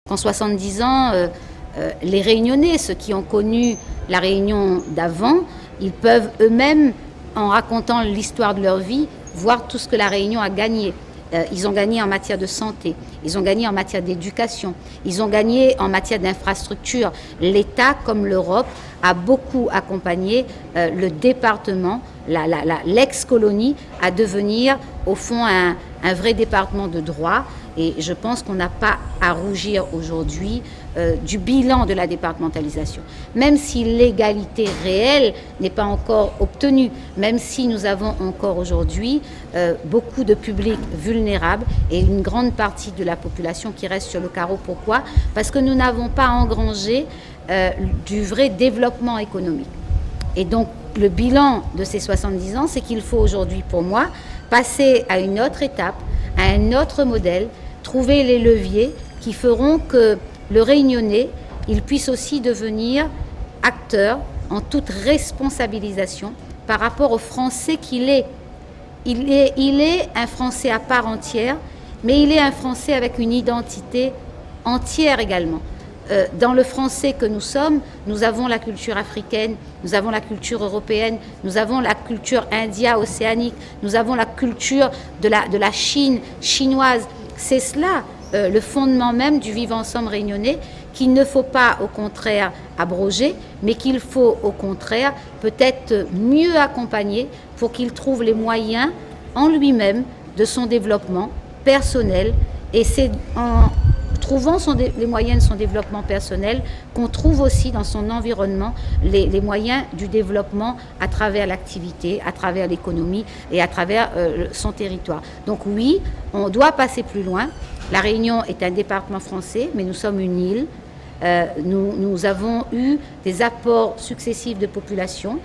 En 70 ans, les Réunionnais, ceux qui ont connu la Réunion d'avant, ils peuvent eux-mêmes, en racontant l'histoire de leur vie, voir tout ce que la Réunion a gagné. Ils ont gagné en matière de santé, ils ont gagné en matière d'éducation, ils ont gagné en matière d'infrastructure. L'État, comme l'Europe, a beaucoup accompagné le département, l'ex-colonie, à devenir au fond un vrai département de droit. Et je pense qu'on n'a pas à rougir aujourd'hui du bilan de la départementalisation. Même si l'égalité réelle n'est pas encore obtenue, même si nous avons encore aujourd'hui beaucoup de publics vulnérables et une grande partie de la population qui reste sur le carreau. Pourquoi? Parce que nous n'avons pas engrangé du vrai développement économique. Et donc, le bilan de ces 70 ans, c'est qu'il faut aujourd'hui, pour moi, passer à une autre étape, à un autre modèle, trouver les leviers qui feront que le Réunionnais, il puisse aussi devenir acteur en toute responsabilisation par rapport au Français qu'il est. Il est un Français à part entière, mais il est un Français avec une identité entière également. Dans le français que nous sommes, nous avons la culture africaine, nous avons la culture européenne, nous avons la culture india-océanique, nous avons la culture de la Chine, chinoise. C'est cela le fondement même du vivre ensemble réunionnais qu'il ne faut pas au contraire abroger, mais qu'il faut au contraire peut-être mieux accompagner pour qu'il trouve les moyens en lui-même de son développement personnel. Et c'est en trouvant les moyens de son développement personnel qu'on trouve aussi dans son environnement les moyens du développement à travers l'activité, à travers l'économie et à travers son territoire. Donc oui, on doit passer plus loin. La Réunion est un département français, mais nous sommes une île. Nous avons eu des apports successifs de population.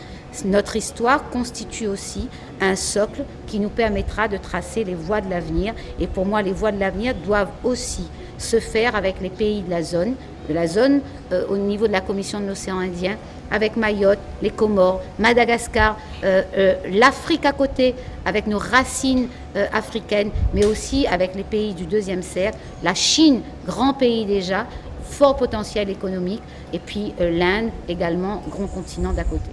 Notre histoire constitue aussi un socle qui nous permettra de tracer les voies de l'avenir. Et pour moi, les voies de l'avenir doivent aussi se faire avec les pays de la zone au niveau de la Commission de l'océan Indien, avec Mayotte, les Comores, Madagascar, l'Afrique à côté, avec nos racines africaines, mais aussi avec les pays du deuxième cercle, la Chine, grand pays déjà, fort potentiel économique, et puis l'Inde également, grand continent d'à côté.